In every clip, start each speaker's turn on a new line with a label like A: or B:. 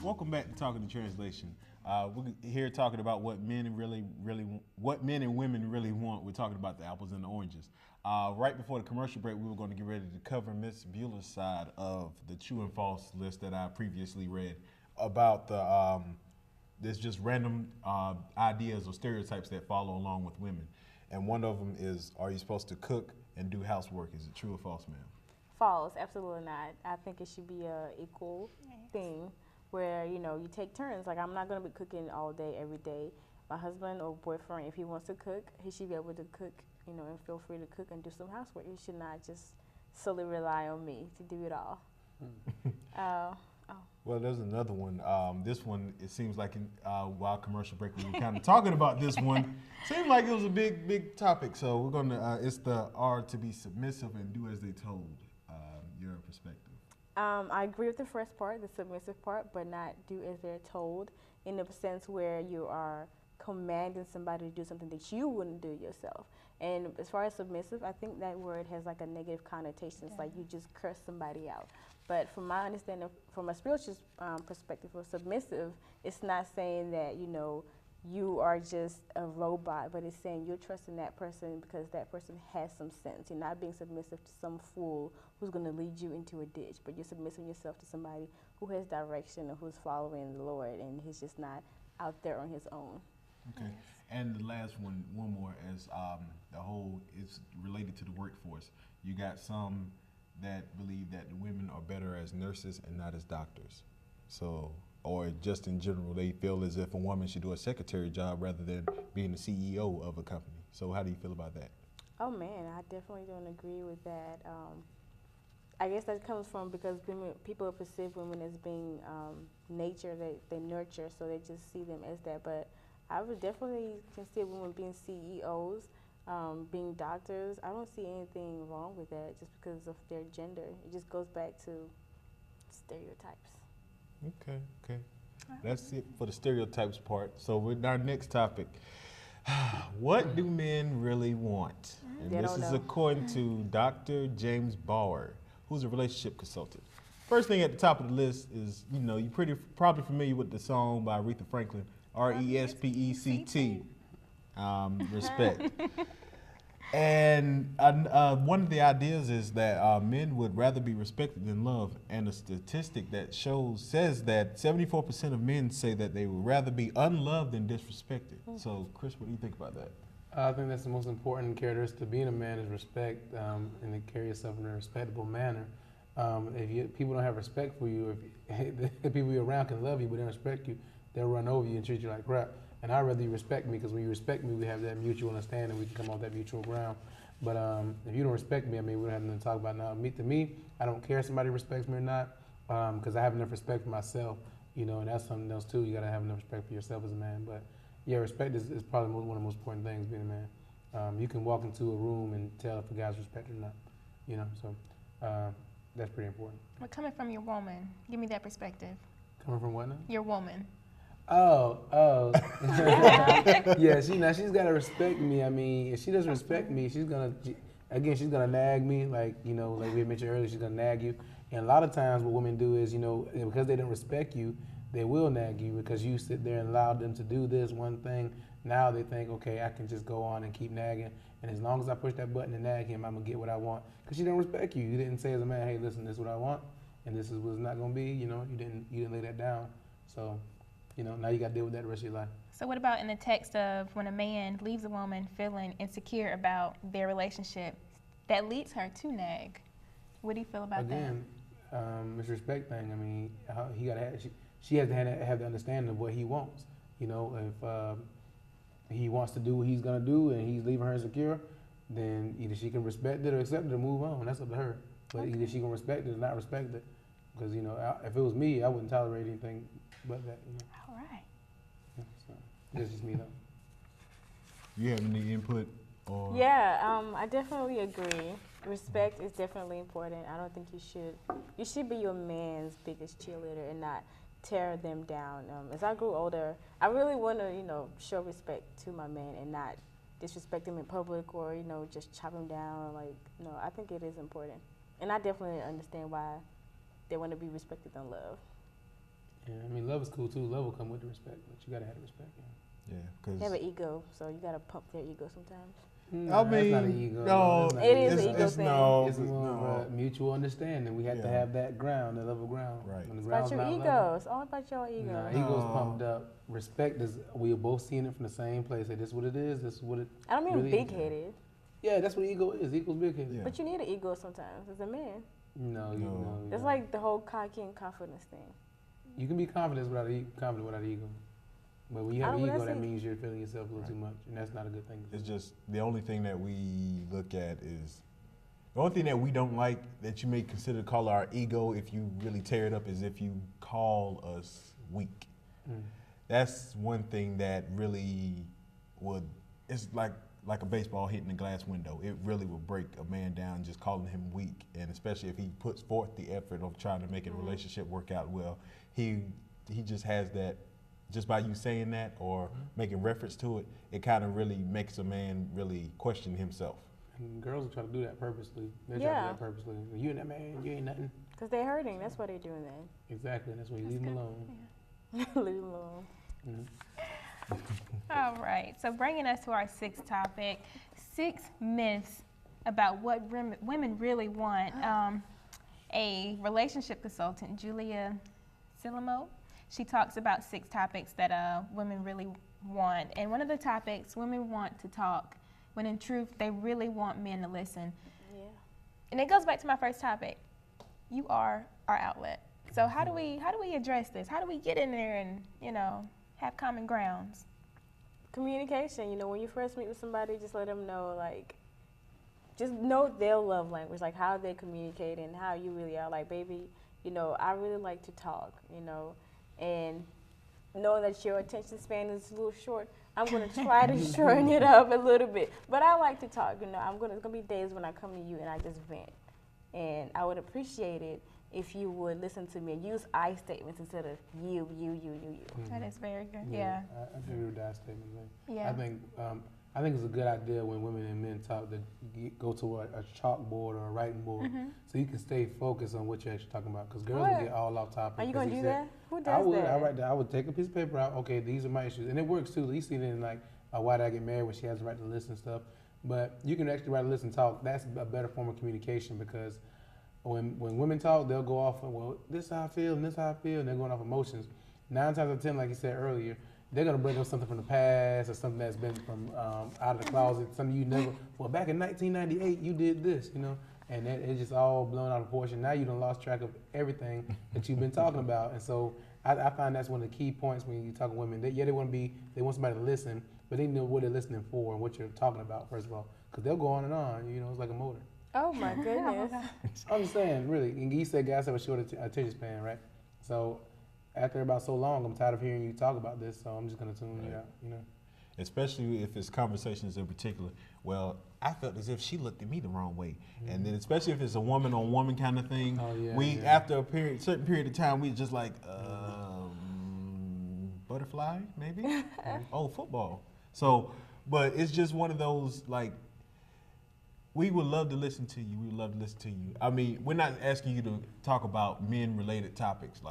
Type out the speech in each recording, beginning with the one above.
A: Welcome back to Talking to Translation. We're here talking about what men and what men and women really want. We're talking about the apples and the oranges. Right before the commercial break, we were going to get ready to cover Miss Bueller's side of the true and false list that I previously read about there's just random ideas or stereotypes that follow along with women. And one of them is, are you supposed to cook and do housework? Is it true or false, ma'am?
B: False, absolutely not. I think it should be a equal thing where, you take turns. Like, I'm not going to be cooking all day, every day. My husband or boyfriend, if he wants to cook, he should be able to cook, and feel free to cook and do some housework. He should not just solely rely on me to do it all.
A: Well, there's another one. This one, it seems like while commercial break, we were kind of talking about this one. Seemed like it was a big topic. So we're going to, it's the R to be submissive and do as they told. Your perspective.
B: I agree with the first part, the submissive part, but not do as they're told, in the sense where you are commanding somebody to do something that you wouldn't do yourself. And as far as submissive, I think that word has like a negative connotation. It's like you just curse somebody out. But from my understanding, from a spiritual perspective of submissive, it's not saying that, you are just a robot, but it's saying you're trusting that person because that person has some sense. You're not being submissive to some fool who's going to lead you into a ditch, but you're submitting yourself to somebody who has direction and who's following the Lord, and he's just not out there on his own.
A: Okay. Yes. And the last one more, as the whole is related to the workforce. You got some that believe that the women are better as nurses and not as doctors. So, or just in general, they feel as if a woman should do a secretary job rather than being the CEO of a company. So how do you feel about that?
B: Oh man, I definitely don't agree with that. I guess that comes from because people perceive women as being nature, they nurture, so they just see them as that. But I would definitely consider women being CEOs, being doctors. I don't see anything wrong with that just because of their gender. It just goes back to stereotypes.
A: Okay. That's it for the stereotypes part. So with our next topic, what do men really want? And this is according to Dr. James Bauer, who's a relationship consultant. First thing at the top of the list is, you're probably familiar with the song by Aretha Franklin, R-E-S-P-E-C-T, respect. And one of the ideas is that men would rather be respected than loved, and a statistic that says that 74% of men say that they would rather be unloved than disrespected. So, Chris, what do you think about that?
C: I think that's the most important characteristic of being a man is respect, and to carry yourself in a respectable manner. If people don't have respect for you, if the people you're around can love you but don't respect you, they'll run over you and treat you like crap. And I'd rather you respect me, because when you respect me, we have that mutual understanding. We can come off that mutual ground. But if you don't respect me, we don't have nothing to talk about now. To me, I don't care if somebody respects me or not, because I have enough respect for myself, and that's something else too. You got to have enough respect for yourself as a man. But yeah, respect is probably one of the most important things being a man. You can walk into a room and tell if a guy's respected or not, so that's pretty important.
D: But coming from your woman, give me that perspective.
C: Coming from what now?
D: Your woman.
C: Oh. Yeah, she's got to respect me. If she doesn't respect me, she's gonna nag me, like we had mentioned earlier, she's gonna nag you. And a lot of times what women do is, because they don't respect you, they will nag you because you sit there and allow them to do this one thing. Now they think, okay, I can just go on and keep nagging. And as long as I push that button and nag him, I'm gonna get what I want. Because she don't respect you. You didn't say as a man, hey, listen, this is what I want, and this is what's not gonna be. You didn't lay that down. So, now you got to deal with that the rest of your life.
D: So what about in the text of when a man leaves a woman feeling insecure about their relationship, that leads her to nag? What do you feel about that?
C: Again, it's a respect thing. She has to have the understanding of what he wants. If he wants to do what he's gonna do and he's leaving her insecure, then either she can respect it or accept it or move on. That's up to her. But either she can respect it or not respect it. Because if it was me, I wouldn't tolerate anything but that.
D: All right.
C: Yeah, so that's just me though.
A: You have any input? Or?
B: Yeah, I definitely agree. Respect is definitely important. I don't think you should be your man's biggest cheerleader and not tear them down. As I grew older, I really want to, show respect to my man and not disrespect him in public or, just chop him down. I think it is important. And I definitely understand why they want to be respected and loved.
C: Yeah, I mean, love is cool too. Love will come with the respect, but you gotta have the respect.
A: Yeah,
B: They have
A: because
B: an ego, so you gotta pump their ego sometimes.
C: Nah,
A: I
C: that's not an
A: mean,
C: ego.
A: no,
C: That's not
B: It
C: an
B: is an
C: ego.
B: ego
A: it's
B: thing.
A: no,
C: It's more of
A: no.
C: a mutual understanding. We have to
A: Yeah.
C: have that ground, that level ground.
A: Right.
C: When the
B: It's about
C: ground's
B: your
C: not
B: ego.
C: level,
B: It's all about your ego.
C: nah,
A: No.
C: ego's pumped up. Respect is, we are both seeing it from the same place. Say, this is what it is. This is what it.
B: I don't mean
C: really
B: big headed,
C: Yeah, that's what ego is. Ego's big headed.
A: Yeah.
B: but you need an ego sometimes as a man.
C: No, you
A: No.
C: know.
B: It's like the whole cocky and confidence thing.
C: You can be confident without ego. But when you
B: I
C: have
B: don't-
C: ego,
B: that's
C: that
B: it.
C: means you're feeling yourself a little
A: Right.
C: too much, and that's not a good thing.
A: It's just the only thing that we look at is the only thing that we don't like that you may consider call our ego if you really tear it up is if you call us weak.
C: Mm.
A: That's one thing that really would. It's like a baseball hitting a glass window. It really will break a man down just calling him weak, and especially if he puts forth the effort of trying to make a relationship work out well. He just has that. Just by you saying that or making reference to it, it kind of really makes a man really question himself.
C: And girls will try to do that purposely. They try to
B: Yeah.
C: do that purposely. You ain't that man. You ain't nothing.
B: Because they're hurting. That's why they're doing
C: Exactly. That's why you leave them alone.
B: that. Leave them alone.
C: Mhm.
D: All right. So bringing us to our sixth topic, 6 myths about what women really want. A relationship consultant, Julia Silamo, she talks about 6 topics that women really want. And one of the topics, women want to talk, when in truth, they really want men to listen.
B: Yeah.
D: And it goes back to my first topic. You are our outlet. So how do we address this? How do we get in there and, have common grounds?
B: Communication. When you first meet with somebody, just let them know, just know their love language, like how they communicate and how you really are. Like, baby, I really like to talk, and knowing that your attention span is a little short, I'm going to try to shorten it up a little bit. But I like to talk, it's going to be days when I come to you and I just vent. And I would appreciate it if you would listen to me and use I statements instead of you.
D: That is very good.
C: I agree with that statement. Man.
D: Yeah.
C: I think it's a good idea when women and men talk to go to a chalkboard or a writing board, so you can stay focused on what you're actually talking about. Because girls will get all off topic.
B: Are you going to do that? Who does
C: I would.
B: that?
C: I would take a piece of paper out. Okay, these are my issues, and it works too. You see it in Why Did I Get Married when she has the right to list and stuff. But you can actually write a list and talk. That's a better form of communication because when women talk, they'll go off and, well, this is how I feel and this is how I feel, and they're going off emotions. 9 times out of 10, like you said earlier, they're going to bring up something from the past or something that's been from out of the closet, something you never, well, back in 1998, you did this, and it's just all blown out of proportion. Now you done lost track of everything that you've been talking about. And so I find that's one of the key points when you talk to women. They want somebody to listen, but they know what they're listening for and what you're talking about, first of all, because they'll go on and on, it's like a motor.
B: Oh, my goodness.
C: I'm just saying, really. And you said guys have a short attention span, right? So after about so long, I'm tired of hearing you talk about this, so I'm just going to tune you out,
A: Especially if it's conversations in particular. Well, I felt as if she looked at me the wrong way. And then especially if it's a woman-on-woman kind of thing, after a certain period of time, we just like, butterfly, maybe? Oh, football. So, but it's just one of those, we would love to listen to you. We would love to listen to you. I mean, we're not asking you to talk about men-related topics.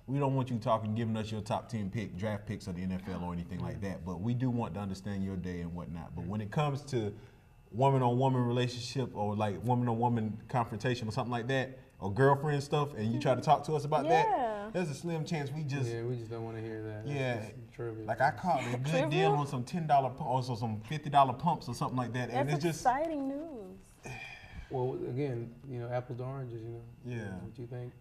A: We don't want you giving us your top 10 draft picks of the NFL or anything like that. But we do want to understand your day and whatnot. But when it comes to woman-on-woman relationship or woman-on-woman confrontation or something like that, or girlfriend stuff, and you try to talk to us about that, there's a slim chance we just
C: don't want to hear that.
A: That's I caught a good deal on some $10 pumps or some $50 pumps or something like that, and it's just
B: exciting news.
C: Well, again, apples to oranges.
A: Yeah.
C: What you think?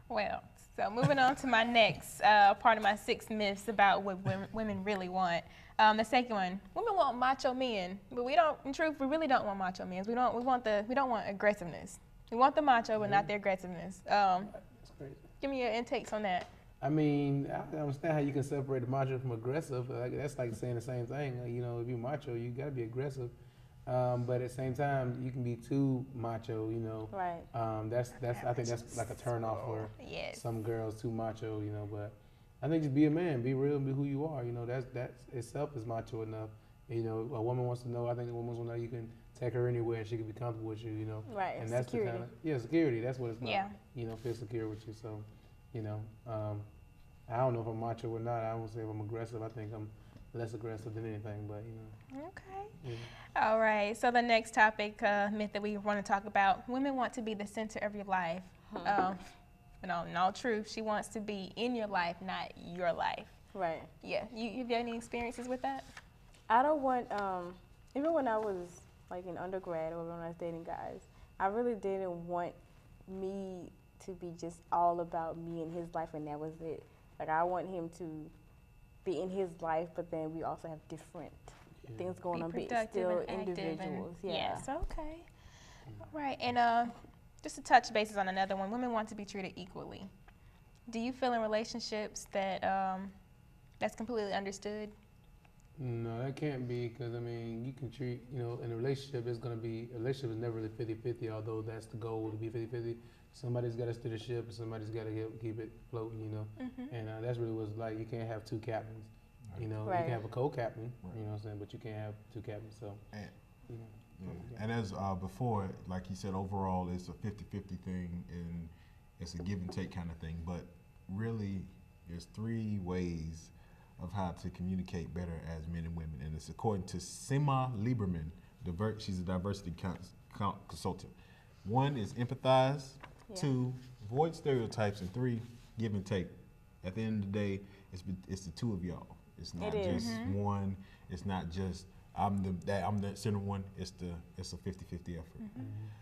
D: Well, so moving on to my next part of my 6 myths about what women really want. The second one, women want macho men, but we don't. In truth, we really don't want macho men. We don't want aggressiveness. We want the macho, but not the aggressiveness.
C: That's crazy.
D: Give me your intakes on that.
C: I mean, I understand how you can separate the macho from aggressive. That's like saying the same thing. If you're macho, you got to be aggressive. But at the same time, you can be too macho.
B: Right.
C: I think that's like a turn off for
D: Yes.
C: some girls, too macho. But I think just be a man, be real, be who you are. That itself is macho enough. A woman wants to know. I think a woman wants to know you can take her anywhere and she can be comfortable with you.
B: Right.
C: And that's
B: security.
C: security. That's what it's about.
D: Yeah.
C: Feel secure with you. So You know, I don't know if I'm macho or not. I won't say if I'm aggressive. I think I'm less aggressive than anything, but you know.
D: Okay.
C: Yeah.
D: All right. So the next topic, myth that we want to talk about: women want to be the center of your life. No, in all truth, she wants to be in your life, not your life.
B: Right.
D: Yeah. You have any experiences with that?
B: I don't want, even when I was like in undergrad or when I was dating guys, I really didn't want me to be just all about me and his life and that was it. Like I want him to be in his life, but then we also have different things going on, but still individuals.
D: Yes, okay. All right, and just to touch bases on another one, women want to be treated equally. Do you feel in relationships that that's completely understood?
C: No, that can't be, because I mean, you can treat, you know, in a relationship, a relationship is never really 50-50, although that's the goal, to be 50-50. Somebody's got to steer the ship, and somebody's got to keep it floating, you know. And that's really what's like. You can't have two captains, you know.
B: Right.
C: You can have a co-captain, you know what I'm saying, but you can't have two captains, so, you know.
A: Yeah. And as before, like you said, overall it's a 50-50 thing, and it's a give and take kind of thing. But really, there's 3 ways of how to communicate better as men and women, and it's according to Sima Lieberman. She's a diversity consultant. 1 is empathize. 2, avoid stereotypes, and 3, give and take. At the end of the day, it's the 2 of y'all. It's not just one. It's not just I'm the center one. It's a 50-50 effort.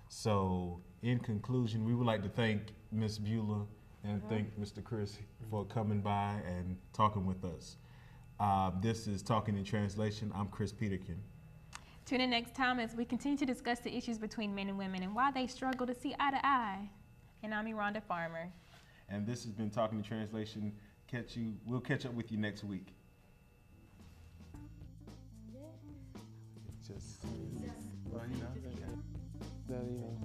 A: So in conclusion, we would like to thank Ms. Beulah and thank Mr. Chris for coming by and talking with us. This is Talking in Translation. I'm Chris Peterkin.
D: Tune in next time as we continue to discuss the issues between men and women and why they struggle to see eye to eye. And I'm Rhonda Farmer.
A: And this has been Talking in Translation. We'll catch up with you next week. Just, well, you know.